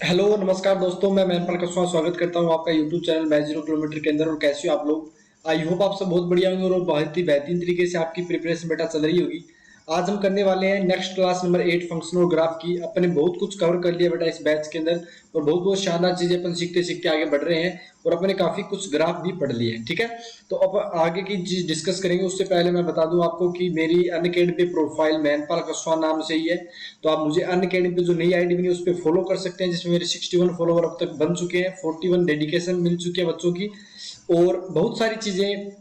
Hello नमस्कार दोस्तों, मैं मैनपाल कसवा स्वागत करता हूं आपका यूट्यूब चैनल मैच 0 किलोमीटर के अंदर। और कैसे हो आप लोग? आई होप आप सब बहुत बढ़िया होंगे और बहुत ही बेहतरीन तरीके से आपकी प्रिपरेशन बेटा चल रही होगी। आज हम करने वाले हैं next class number 8 functional graph की। अपने बहुत कुछ कवर कर लिया बेटा इस बैच के अंदर और बहुत बहुत शानदार चीजें अपन सीखते सीखते आगे बढ़ रहे हैं और अपने काफी कुछ ग्राफ भी पढ़ लिए हैं। ठीक है, तो अब आगे की चीज डिस्कस करेंगे। उससे पहले मैं बता दूं आपको कि मेरी अनअकैडमी प्रोफाइल मैनपाल कसवा नाम से ही है, तो आप मुझे अनअकैडमी पे जो नई आईडी बनी उस पर फॉलो कर सकते हैं, जिसमें मेरे 61 फॉलोवर अब तक बन चुके हैं, 41 डेडिकेशन मिल चुकी है बच्चों की और बहुत सारी चीजें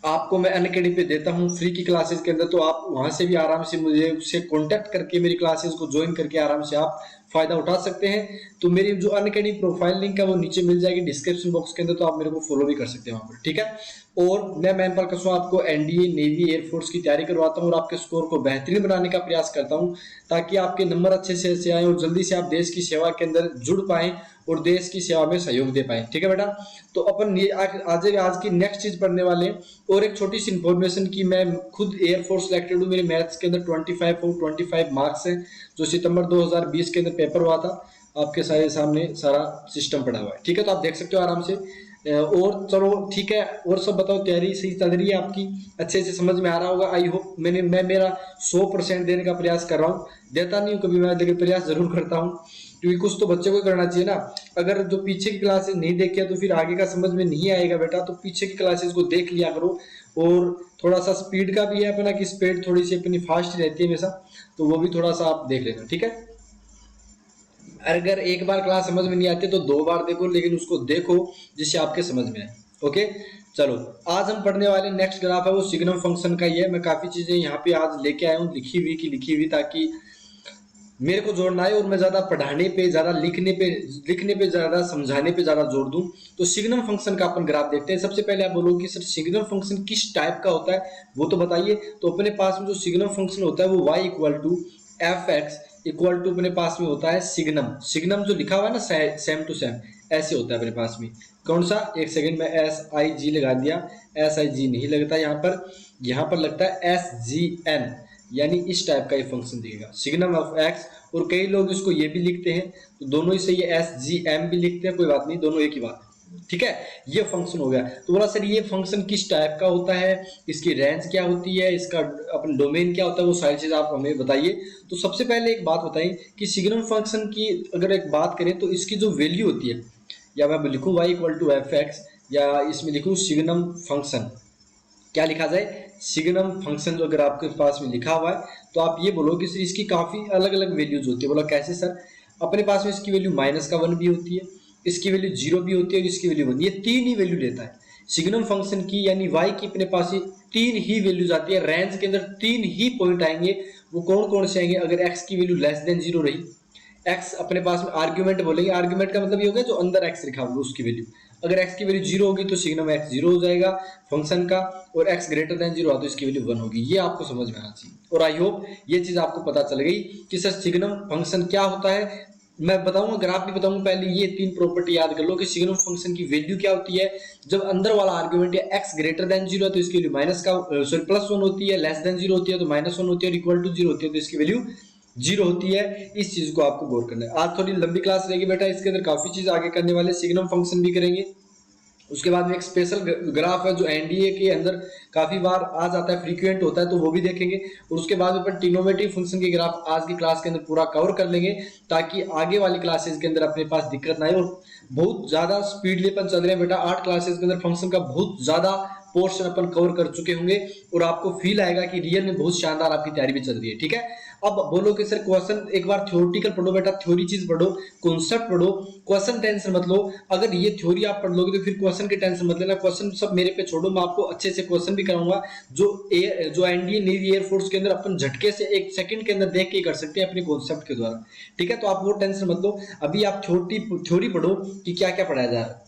आपको मैं अनअकैडमी पे देता हूँ फ्री की क्लासेस के अंदर। तो आप वहां से भी आराम से मुझे उससे कांटेक्ट करके मेरी क्लासेस को ज्वाइन करके आराम से आप फायदा उठा सकते हैं। तो मेरी जो अनअकैडमी प्रोफाइल लिंक है वो नीचे मिल जाएगी डिस्क्रिप्शन बॉक्स के अंदर, तो आप मेरे को फॉलो भी कर सकते हैं वहां पर। ठीक है, और मैं मैनपाल कसवा आपको एनडीए नेवी एयरफोर्स की तैयारी करवाता हूँ और आपके स्कोर को बेहतरीन बनाने का प्रयास करता हूँ ताकि आपके नंबर अच्छे से आए और जल्दी से आप देश की सेवा के अंदर जुड़ पाए और देश की सेवा में सहयोग दे पाए। ठीक है बेटा, तो अपन ये आज की नेक्स्ट चीज पढ़ने वाले हैं। और एक छोटी सी इंफॉर्मेशन की, मैं खुद एयरफोर्स सिलेक्टेड हूँ। मेरे मैथ्स के अंदर 25 मार्क्स हैं जो सितंबर 2020 के अंदर पेपर हुआ था। आपके सामने सारा सिस्टम पड़ा हुआ है। ठीक है, तो आप देख सकते हो आराम से। और चलो ठीक है, और सब बताओ, तैयारी सही चल रही है आपकी? अच्छे से समझ में आ रहा होगा आई होप। मैं मेरा 100% देने का प्रयास कर रहा हूँ। देता नहीं हूँ कभी मैं, लेकिन प्रयास जरूर करता हूँ क्योंकि कुछ तो बच्चे को करना चाहिए ना। अगर जो पीछे की क्लासेस नहीं देखे तो फिर आगे का समझ में नहीं आएगा बेटा। तो पीछे की क्लासेस को देख लिया करो और थोड़ा सा स्पीड का भी है अपना कि स्पीड थोड़ी सी अपनी फास्ट रहती है हमेशा, तो वो भी थोड़ा सा आप देख लेना। ठीक है, अगर एक बार क्लास समझ में नहीं आती तो 2 बार देखो, लेकिन उसको देखो जिससे आपके समझ में आए। ओके, चलो आज हम पढ़ने वाले नेक्स्ट ग्राफ है वो सिग्नम फंक्शन का ही है। मैं काफी चीजें यहाँ पे आज लेके आया हूँ लिखी हुई ताकि मेरे को जोड़ना है और मैं ज्यादा पढ़ाने पे, ज्यादा लिखने पे, ज्यादा समझाने पे ज्यादा जोर दूं। तो सिग्नम फंक्शन का अपन ग्राफ देखते हैं। सबसे पहले आप बोलोगे सर सिग्नम फंक्शन किस टाइप का होता है वो तो बताइए। तो अपने पास में जो सिग्नम फंक्शन होता है वो y equal to f x equal to अपने पास में होता है सिग्नम। सिग्नम जो लिखा हुआ है ना सेम टू सेम ऐसे होता है अपने पास में। कौन सा? एक सेकंड में एस आई जी लगा दिया, एस आई जी नहीं लगता यहाँ पर लगता है एस जी एन, यानी इस टाइप का ये फंक्शन दिखेगा सिग्नम ऑफ एक्स। और कई लोग इसको ये भी लिखते हैं, तो दोनों ही सही है, एस जी एम भी लिखते हैं, कोई बात नहीं, दोनों एक ही बात है। ठीक है, ये फंक्शन हो गया। तो बोला सर ये फंक्शन किस टाइप का होता है, इसकी रेंज क्या होती है, इसका अपन डोमेन क्या होता है, वो सारी चीज आप हमें बताइए। तो सबसे पहले एक बात बताइए कि सिग्नम फंक्शन की अगर एक बात करें तो इसकी जो वैल्यू होती है, या मैं लिखूं y equal to f x, या इसमें लिखूं सिग्नम फंक्शन, क्या लिखा जाए? सिग्नम फंक्शन जो अगर आपके पास में लिखा हुआ है तो आप ये बोलो कि इसकी काफी अलग अलग वैल्यूज होती है। बोला कैसे सर? अपने पास में इसकी वैल्यू -1 भी होती है, इसकी वैल्यू 0 भी होती है और इसकी वैल्यू 1, ये 3 ही वैल्यू लेता है सिग्नम फंक्शन की। यानी y की अपने पास 3 ही वैल्यूज आती है, रेंज के अंदर 3 ही पॉइंट आएंगे। वो कौन कौन से आएंगे? अगर x की वैल्यू लेस देन 0 रही, x अपने पास में आर्ग्यूमेंट बोलेंगे, आर्ग्यूमेंट का मतलब ये हो गया जो अंदर x लिखा होगा उसकी वैल्यू। अगर x की वैल्यू 0 होगी तो सिग्नम x 0 हो जाएगा फंक्शन का, और x ग्रेटर देन 0 तो इसकी वैल्यू 1 होगी। ये आपको समझ में आना चाहिए और आई होप ये चीज आपको पता चल गई कि सर सिग्नम फंक्शन क्या होता है। मैं बताऊंगा, ग्राफ भी बताऊंगा, पहले ये 3 प्रॉपर्टी याद कर लो कि सिग्नम फंक्शन की वैल्यू क्या होती है। जब अंदर वाला आर्ग्यूमेंट है x ग्रेटर देन 0 तो इसकी वैल्यू +1 होती है, लेस देन 0 होती है तो -1 होती है, और इक्वल टू 0 होती है तो इसकी वैल्यू 0 होती है। इस चीज को आपको गौर करना है। आज थोड़ी लंबी क्लास रहेगी बेटा, इसके अंदर काफी चीज आगे करने वाले, सिग्नम फंक्शन भी करेंगे। उसके बाद में एक स्पेशल ग्राफ है जो एनडीए के अंदर काफी बार आ जाता है, फ्रीक्वेंट होता है, तो वो भी देखेंगे। और उसके बाद अपन ट्रिग्नोमेट्री फंक्शन के ग्राफ आज की क्लास के अंदर पूरा कवर कर लेंगे ताकि आगे वाली क्लासेस के अंदर अपने पास दिक्कत ना आए। और बहुत ज्यादा स्पीडली अपन चल रहे हैं बेटा, 8 क्लासेस के अंदर फंक्शन का बहुत ज्यादा पोर्शन अपन कवर कर चुके होंगे और आपको फील आएगा कि रियल में बहुत शानदार आपकी तैयारी भी चल रही है। ठीक है, अब बोलो कि सर क्वेश्चन एक बार थ्योरेटिकल पढ़ो बेटा, थ्योरी चीज पढ़ो, कॉन्सेप्ट पढ़ो, क्वेश्चन टेंशन मत लो। अगर ये थ्योरी आप पढ़ लोगे तो फिर क्वेश्चन की टेंशन मत लेना, क्वेश्चन सब मेरे पे छोड़ो, मैं आपको अच्छे से क्वेश्चन भी कराऊंगा जो एनडीए नेवी एयरफोर्स के अंदर अपन झटके से 1 सेकंड के अंदर देख के कर सकते हैं अपने कॉन्सेप्ट के द्वारा। ठीक है, तो आप वो टेंशन मत लो, अभी आप थ्योरी पढ़ो कि क्या क्या पढ़ाया जा रहा है।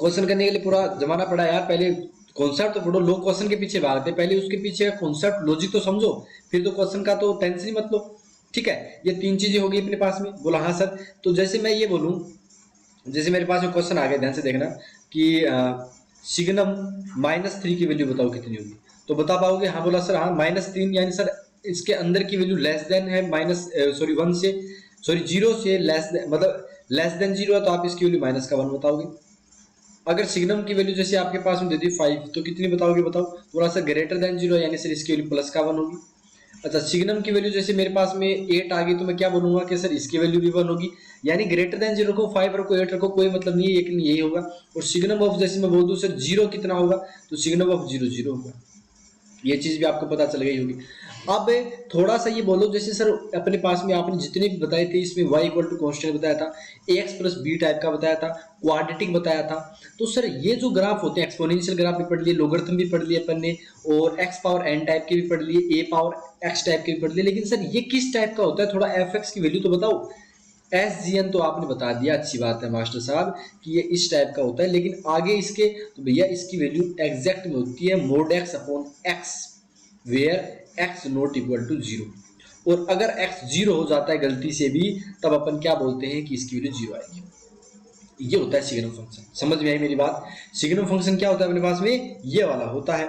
क्वेश्चन करने के लिए पूरा जमाना पड़ा यार, पहले कॉन्सेप्ट तो पढ़ो। लोग क्वेश्चन के पीछे भागते, पहले उसके पीछे कॉन्सेप्ट लॉजिक तो समझो, फिर तो क्वेश्चन का तो टेंशन ही मत लो। ठीक है, ये 3 चीजें होगी अपने पास में। बोला हाँ सर, तो जैसे मैं ये बोलूं, जैसे मेरे पास में क्वेश्चन आ गया, ध्यान से देखना कि सिग्नम -3 की वैल्यू बताओ कितनी होगी, तो बता पाओगे? हाँ बोला सर, हाँ -3, यानी सर इसके अंदर की वैल्यू लेस देन है 1 से, सॉरी जीरो से लेस मतलब लेस देन जीरो है तो आप इसकी वैल्यू माइनस का 1 बताओगे। अगर सिग्नम की वैल्यू जैसे आपके पास में दे दी 5 तो कितनी बताओगे बताओ, थोड़ा सा ग्रेटर देन जीरो यानी सर इसकी वैल्यू प्लस का 1 होगी। अच्छा सिग्नम की वैल्यू जैसे मेरे पास में 8 आ गई तो मैं क्या बोलूंगा कि सर इसकी वैल्यू भी 1 होगी, यानी ग्रेटर देन जीरो को 5 रखो 8 रखो कोई मतलब नहीं है, लेकिन यही होगा। और सिग्नम ऑफ जैसे मैं बोल दूं सर जीरो कितना होगा तो सिग्नम ऑफ जीरो जीरो होगा, ये चीज भी आपको पता चल गई होगी। अब थोड़ा सा ये बोलो जैसे सर अपने पास में आपने जितने भी बताए थे इसमें y इक्वल टू कॉन्स्टेंट बताया था, ax प्लस बी टाइप का बताया था, क्वाड्रेटिक बताया था। तो सर ये जो ग्राफ होते हैं एक्सपोनेंशियल ग्राफ भी पढ़ लिए, लोगरिथम भी पढ़ लिए अपन ने, और x पावर n टाइप के भी पढ़ लिए, a पावर x टाइप के भी पढ़ लिए, लेकिन सर ये किस टाइप का होता है थोड़ा fx की वैल्यू तो बताओ। SGN तो आपने बता दिया, अच्छी बात है मास्टर साहब कि ये इस टाइप का होता है, लेकिन आगे इसके तो भैया इसकी वैल्यू एग्जैक्ट में होती है mod x upon x where x not equal to zero. और अगर x जीरो हो जाता है गलती से भी तब अपन क्या बोलते हैं कि इसकी वैल्यू जीरो आएगी। ये होता है सिग्नम फंक्शन। समझ में आई मेरी बात? सिग्नम फंक्शन क्या होता है अपने पास में, ये वाला होता है।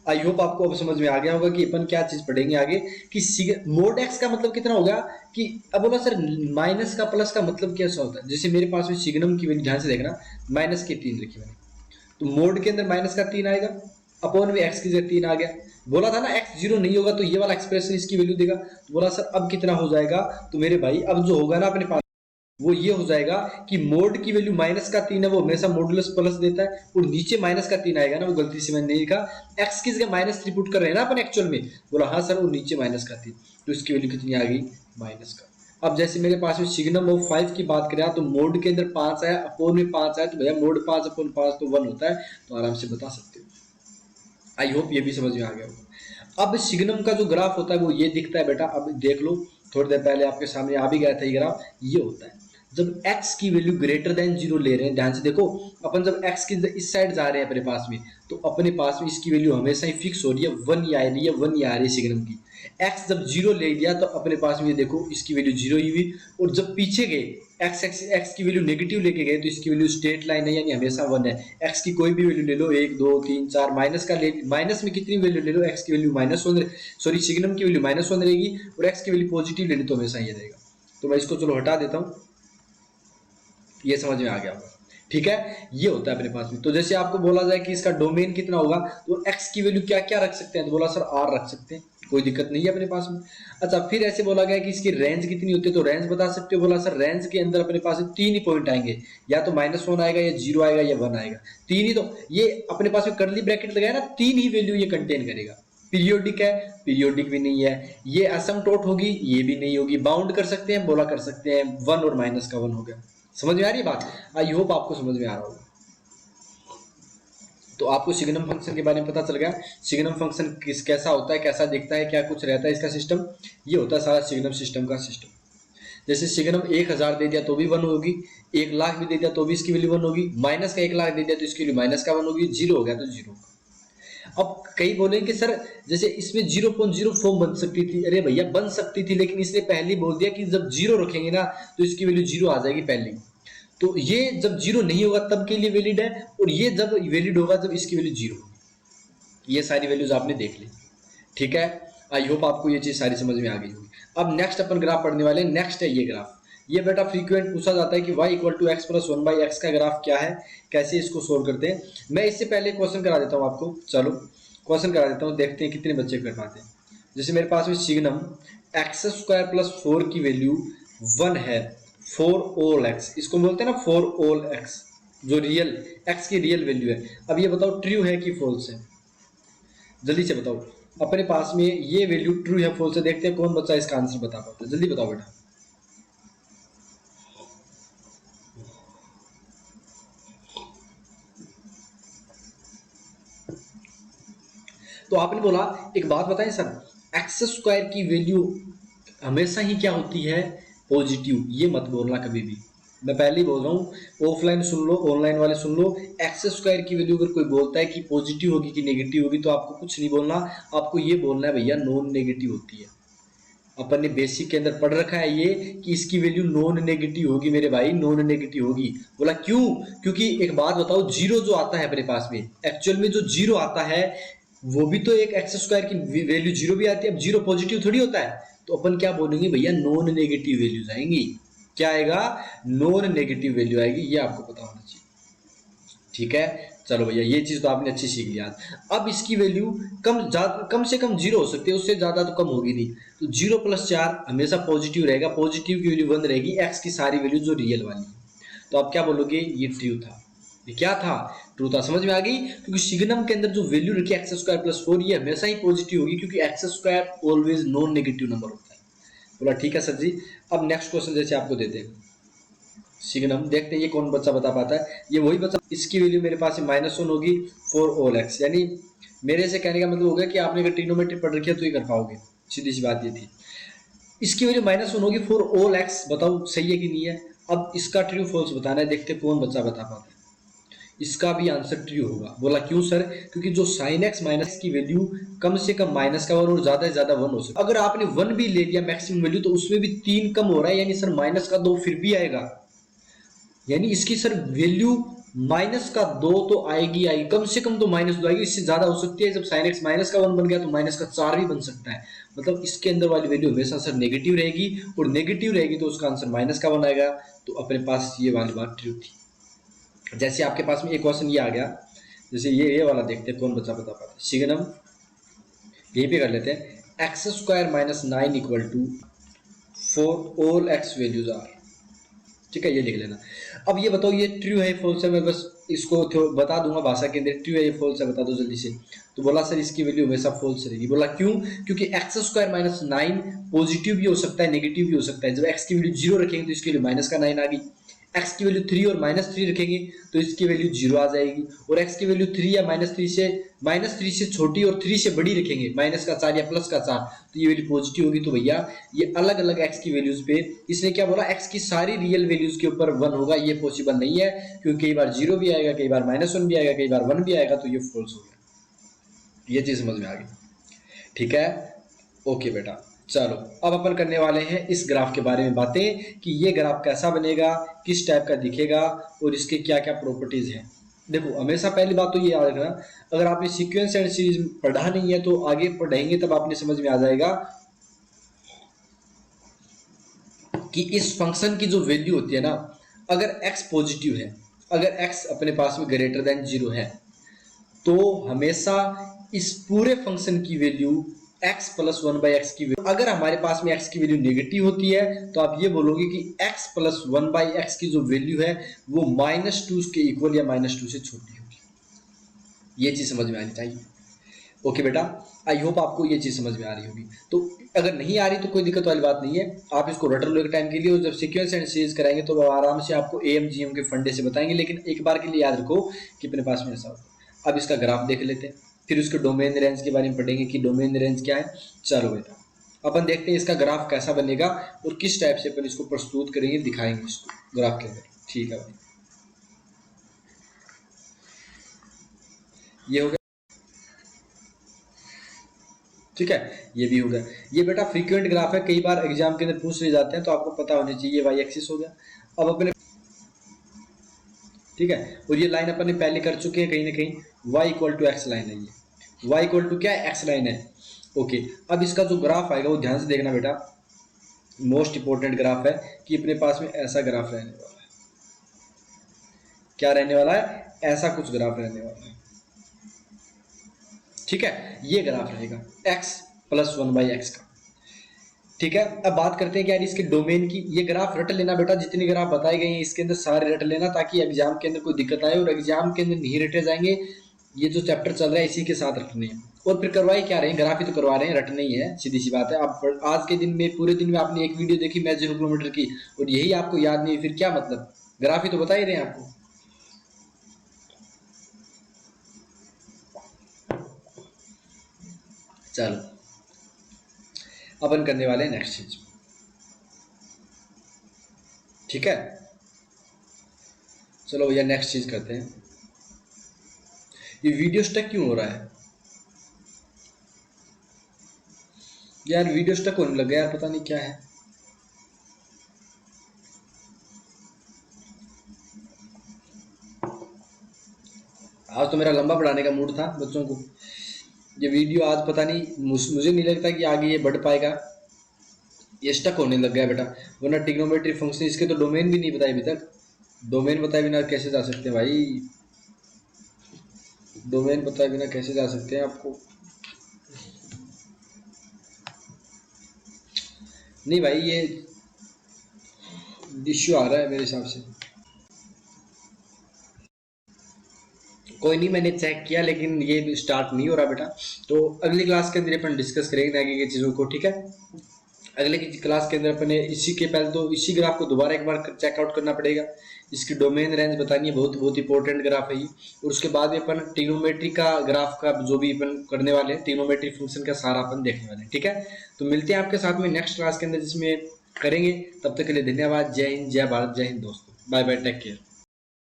आई होप आपको अब समझ में आ गया होगा कि अपन क्या चीज पढ़ेंगे आगे कि मोड x का मतलब कितना होगा कि अब बोला सर माइनस का प्लस का मतलब कैसा होता है। जैसे मेरे पास में सिग्नम की वैल्यू ध्यान से देखना माइनस के 3 रखी मैंने, तो मोड के अंदर माइनस का 3 आएगा, अपॉन में x की जगह 3 आ गया। बोला था ना x जीरो नहीं होगा तो ये वाला एक्सप्रेशन इसकी वैल्यू देगा। तो बोला सर अब कितना हो जाएगा, तो मेरे भाई अब जो होगा ना अपने पास वो ये हो जाएगा कि मोड की वैल्यू माइनस का 3 है, वो हमेशा मॉडुलस प्लस देता है, और नीचे माइनस का 3 आएगा ना, वो गलती से मैंने नहीं लिखा, x की जगह माइनस 3 पुट कर रहे हैं ना अपन एक्चुअल में। बोला हाँ सर वो नीचे माइनस का 3, तो इसकी वैल्यू कितनी आ गई माइनस का। अब जैसे मेरे पास में सिग्नम ऑफ 5 की बात करें तो मोड के अंदर 5 है, अपोन में 5 है, तो भैया मोड 5 अपोन 5 तो 1 होता है, तो आराम से बता सकते हो। आई होप ये भी समझ में आ गया होगा। अब सिग्नम का जो ग्राफ होता है वो ये दिखता है बेटा, अब देख लो थोड़ी देर पहले आपके सामने आ भी गया था ये ग्राफ। ये होता है जब x की वैल्यू ग्रेटर देन जीरो ले रहे हैं, ध्यान से देखो अपन जब x की इस साइड जा रहे हैं अपने पास में, तो अपने पास में इसकी वैल्यू हमेशा ही फिक्स हो रही है, 1 ही आ रही है, 1 ही आ रही है सिग्नम की। x जब जीरो ले लिया तो अपने पास में ये देखो इसकी वैल्यू जीरो ही हुई, और जब पीछे गए x की वैल्यू नेगेटिव लेके गए तो इसकी वैल्यू स्ट्रेट लाइन है यानी हमेशा 1 है। x की कोई भी वैल्यू ले लो 1 2 3 4, माइनस का ले, माइनस में कितनी वैल्यू ले लो x की वैल्यू -1, सॉरी सिग्नम की वैल्यू -1 रहेगी, और x की वैल्यू पॉजिटिव ले ली तो हमेशा ये रहेगा। तो मैं इसको चलो हटा देता हूँ, ये समझ में आ गया होगा। ठीक है, ये होता है अपने पास में। तो जैसे आपको बोला जाए कि इसका डोमेन कितना होगा तो x की वैल्यू क्या क्या रख सकते हैं, तो बोला सर r रख सकते हैं, कोई दिक्कत नहीं है अपने पास में। अच्छा फिर ऐसे बोला गया कि इसकी रेंज कितनी होती है, तो रेंज बता सकते हो। बोला सर रेंज के अंदर अपने पास 3 ही पॉइंट आएंगे, या तो -1 आएगा या 0 आएगा या 1 आएगा, 3 ही। तो ये अपने पास में कर्ली ब्रैकेट लगाया ना, 3 ही वैल्यू ये कंटेन करेगा। पीरियोडिक है, पीरियोडिक भी नहीं है, ये एसिम्पटोट होगी, ये भी नहीं होगी, बाउंड कर सकते हैं, बोला कर सकते हैं 1 और माइनस का 1 हो गया। समझ में आ रही है बात? आई होप आपको समझ में आ रहा होगा। तो आपको सिग्नम फंक्शन के बारे में पता चल गया, सिग्नम फंक्शन कैसा होता है, कैसा दिखता है, क्या कुछ रहता है इसका सिस्टम। ये होता है सारा सिग्नम सिस्टम का सिस्टम। जैसे सिग्नम 1000 दे दिया तो भी 1 होगी, 1 लाख भी दे दिया तो भी इसकी वैल्यू 1 होगी, माइनस का 1 लाख दे दिया तो इसकी वैल्यू माइनस का 1 होगी, 0 हो गया तो 0। अब कई बोलेंगे सर जैसे इसमें 0.0 फॉर्म बन सकती थी, अरे भैया बन सकती थी, लेकिन इसने पहले बोल दिया कि जब 0 रखेंगे ना तो इसकी वैल्यू 0 आ जाएगी पहले। तो ये जब 0 नहीं होगा तब के लिए वैलिड है, और ये जब वैलिड होगा जब इसकी वैल्यू 0 होगी। ये सारी वैल्यूज आपने देख ली। ठीक है, आई होप आपको ये चीज सारी समझ में आ गई होगी। अब नेक्स्ट अपन ग्राफ पढ़ने वाले हैं। नेक्स्ट है ये ग्राफ। ये बेटा फ्रीक्वेंट पूछा जाता है कि y equal to x plus 1/x का ग्राफ क्या है, कैसे इसको सोल्व करते हैं। मैं इससे पहले क्वेश्चन करा देता हूँ आपको, चलो क्वेश्चन करा देता हूँ, देखते हैं कितने बच्चे कर पाते हैं। जैसे मेरे पास में सिग्नम x² प्लस 4 की वैल्यू 1 है फॉर ऑल x, इसको बोलते हैं ना फॉर ऑल x, जो रियल x की रियल वैल्यू है। अब ये बताओ ट्रू है कि फॉल्स है, जल्दी से बताओ। अपने पास में ये वैल्यू ट्रू है फॉल्स है, देखते हैं कौन बच्चा इसका आंसर बता पाता है। जल्दी बताओ बेटा। तो आपने बोला एक बात बताएं सर, x² की वैल्यू हमेशा ही क्या होती है, पॉजिटिव। ये मत बोलना कभी भी, मैं पहले ही बोल रहा हूँ, ऑफलाइन सुन लो, ऑनलाइन वाले सुन लो। x² की वैल्यू अगर कोई बोलता है कि पॉजिटिव होगी कि नेगेटिव होगी तो आपको कुछ नहीं बोलना, आपको ये बोलना है भैया नॉन नेगेटिव होती है। अपन ने बेसिक के अंदर पढ़ रखा है ये कि इसकी वैल्यू नॉन नेगेटिव होगी मेरे भाई, नॉन नेगेटिव होगी। बोला क्यों? क्योंकि एक बात बताओ, जीरो जो आता है अपने पास में, एक्चुअल में जो जीरो आता है वो भी तो एक x² की वैल्यू जीरो भी आती है। अब जीरो पॉजिटिव थोड़ी होता है, तो अपन क्या बोलेंगे भैया, नॉन नेगेटिव वैल्यूज आएंगी। क्या आएगा, नॉन नेगेटिव वैल्यू आएगी, ये आपको पता होना चाहिए। ठीक है, चलो भैया ये चीज तो आपने अच्छी सीख लिया। अब इसकी वैल्यू कम से कम जीरो हो सकती है, उससे ज्यादा तो कम होगी नहीं। तो 0+4 हमेशा पॉजिटिव रहेगा, पॉजिटिव की वैल्यू 1 रहेगी, एक्स की सारी वैल्यू जो रियल वाली है। तो आप क्या बोलोगे, ये ट्रू था। ये क्या था, ट्रू था। समझ में आ गई, क्योंकि सिग्नम के अंदर जो वैल्यू रखी x² + 4 ये हमेशा ही पॉजिटिव होगी, क्योंकि x² always non negative number होता है। बोला ठीक है सर जी। अब नेक्स्ट क्वेश्चन जैसे आपको देते हैं सिग्नम, देखते हैं ये कौन बच्चा बता पाता है। ये वही बच्चा, इसकी वैल्यू मेरे पास -1 होगी फॉर ऑल एक्स, यानी मेरे से कहने का मतलब हो गया कि आपने अगर ट्रिग्नोमेट्री पढ़ रखी है तो ये कर पाओगे, सीधी सी बात ये थी। इसकी वैल्यू -1 होगी फॉर ऑल एक्स, बताओ सही है कि नहीं है। अब इसका ट्रू फॉल्स बताना है, देखते कौन बच्चा बता पाता है। इसका भी आंसर ट्रू होगा। बोला क्यों सर, क्योंकि जो sin x माइनस की वैल्यू कम से कम -1 और ज्यादा से ज्यादा 1 हो सकता है। अगर आपने 1 भी ले लिया मैक्सिमम वैल्यू, तो उसमें भी 3 कम हो रहा है, यानी सर -2 फिर भी आएगा, यानी इसकी सर वैल्यू -2 तो आएगी आएगी, कम से कम तो -2 आएगी, इससे ज्यादा हो सकती है। जब sin x -1 बन गया तो -4 भी बन सकता है। मतलब इसके अंदर वाली वैल्यू हमेशा सर नेगेटिव रहेगी, और नेगेटिव रहेगी तो उसका आंसर -1 आएगा। तो अपने पास ये वाली बात ट्रू थी। जैसे आपके पास में एक क्वेश्चन ये आ गया, जैसे ये वाला देखते हैं कौन बच्चा बता पाता है। सिग्नम यहीं पे कर लेते हैं, x² - 9 = for all x values are. ठीक है, ये लिख लेना। अब ये बताओ ये ट्रू है फॉल्स है, मैं बस इसको बता दूंगा भाषा के अंदर, ट्रू है ये फॉल्स है बता दो जल्दी से। तो बोला सर इसकी वैल्यू हमेशा फॉल्स रहेगी। बोला क्यों, क्योंकि x² - 9 पॉजिटिव भी हो सकता है, नेगेटिव भी हो सकता है। जब x की वैल्यू 0 रखेंगे तो इसके लिए -9 आ गई, x की वैल्यू 3 और -3 रखेंगे तो इसकी वैल्यू 0 आ जाएगी, और x की वैल्यू 3 या -3 से छोटी और 3 से बड़ी रखेंगे, -4 या +4, तो ये वैल्यू पॉजिटिव होगी। तो भैया ये अलग अलग x की वैल्यूज पे इसने क्या बोला, x की सारी रियल वैल्यूज के ऊपर 1 होगा, ये पॉसिबल नहीं है, क्योंकि कई बार 0 भी आएगा, कई बार -1 भी आएगा, कई बार 1 भी आएगा, तो ये फॉल्स हो गया। ये चीज समझ में आ गई, ठीक है। ओके बेटा, चलो अब अपन करने वाले हैं इस ग्राफ के बारे में बातें, कि ये ग्राफ कैसा बनेगा, किस टाइप का दिखेगा, और इसके क्या क्या प्रॉपर्टीज हैं। देखो हमेशा पहली बात तो ये याद रखना, अगर आपने सीक्वेंस एंड सीरीज पढ़ा नहीं है तो आगे पढ़ेंगे तब आपने समझ में आ जाएगा कि इस फंक्शन की जो वैल्यू होती है ना, अगर x पॉजिटिव है, अगर x अपने पास में ग्रेटर देन 0 है, तो हमेशा इस पूरे फंक्शन की वैल्यू x + 1/x की वैल्यू, अगर हमारे पास में x की वैल्यू नेगेटिव होती है तो आप ये बोलोगे कि x + 1/x की जो वैल्यू है वो -2 के इक्वल या -2 से छोटी होगी। ये चीज समझ में आनी चाहिए। ओके बेटा, आई होप आपको ये चीज समझ में आ रही होगी। तो अगर नहीं आ रही तो कोई दिक्कत वाली बात नहीं है, आप इसको रट लो एक टाइम के लिए, और जब सीक्वेंस एंड सीरीज कराएंगे तो आराम से आपको AM GM के फंडे से बताएंगे। लेकिन एक बार के लिए याद रखो कि अपने पास में ऐसा होगा। अब इसका ग्राफ देख लेते हैं, फिर उसके डोमेन रेंज के बारे में पढ़ेंगे कि डोमेन रेंज क्या है। चलो बेटा अपन देखते हैं इसका ग्राफ कैसा बनेगा और किस टाइप से अपन इसको प्रस्तुत करेंगे, दिखाएंगे इसको ग्राफ के अंदर। ठीक है भाई, ये हो गया, ठीक है, ये भी हो गया। ये बेटा फ्रीक्वेंट ग्राफ है, कई बार एग्जाम के अंदर पूछ ले जाते हैं, तो आपको पता होना चाहिए। वाई एक्सिस हो गया। अब अपने, ठीक है, और ये लाइन अपन ने पहले कर चुके हैं कहीं ना कहीं, y = x लाइन है, ये y = क्या है, x लाइन है। ओके, अब इसका जो ग्राफ आएगा वो ध्यान से देखना बेटा, मोस्ट इंपॉर्टेंट ग्राफ है, कि अपने पास में ऐसा ग्राफ रहने वाला है। क्या रहने वाला है, ऐसा कुछ ग्राफ रहने वाला है। ठीक है, ये ग्राफ रहेगा x + 1/x का। ठीक है, अब बात करते हैं कि यार इसके डोमेन की। ये ग्राफ रट लेना बेटा, जितने ग्राफ बताए गए हैं इसके अंदर सारे रट लेना, ताकि एग्जाम के अंदर कोई दिक्कत आए, और एग्जाम के अंदर नहीं रटे जाएंगे। ये जो चैप्टर चल रहा है इसी के साथ रटने हैं, और फिर करवाए क्या रहे हैं, ग्राफ ही तो करवा रहे हैं, रटने ही है, सीधी सी बात है। आप आज के दिन में, पूरे दिन में आपने एक वीडियो देखी मैथ 0 किलोमीटर की, और यही आपको याद नहीं, फिर क्या मतलब, ग्राफ ही तो बता ही रहे हैं आपको। चलो अपन करने वाले हैं नेक्स्ट चीज, ठीक है। चलो भैया नेक्स्ट चीज करते हैं। ये वीडियो स्टक क्यों हो रहा है यार, वीडियो स्टक होने लग गया यार, पता नहीं क्या है। आज तो मेरा लंबा पढ़ाने का मूड था बच्चों को, ये वीडियो आज पता नहीं, मुझे नहीं लगता कि आगे ये बढ़ पाएगा। ये स्टक होने लग गया बेटा, वरना ट्रिग्नोमेट्री फंक्शन इसके तो डोमेन भी नहीं बताए अभी तक। डोमेन बताए बिना कैसे जा सकते हैं भाई, डोमेन बताए बिना कैसे जा सकते हैं आपको। नहीं भाई, ये इश्यू आ रहा है मेरे हिसाब से। कोई नहीं, मैंने चेक किया लेकिन ये स्टार्ट नहीं हो रहा बेटा। तो अगली क्लास के अंदर अपन डिस्कस करेंगे आगे की चीज़ों को, ठीक है। अगले की क्लास के अंदर अपने इसी के पहले तो इसी ग्राफ को दोबारा एक बार चेकआउट करना पड़ेगा। इसकी डोमेन रेंज बतानी है, बहुत बहुत इंपॉर्टेंट ग्राफ है ये। और उसके बाद भी अपन ट्रिग्नोमेट्री का ग्राफ का जो भी अपन करने वाले हैं, ट्रिग्नोमेट्री फंक्शन का सारा अपन देखने वाले हैं, ठीक है। तो मिलते हैं आपके साथ में नेक्स्ट क्लास के अंदर जिसमें करेंगे। तब तक के लिए धन्यवाद। जय हिंद, जय भारत, जय हिंद दोस्तों। Bye bye, take care.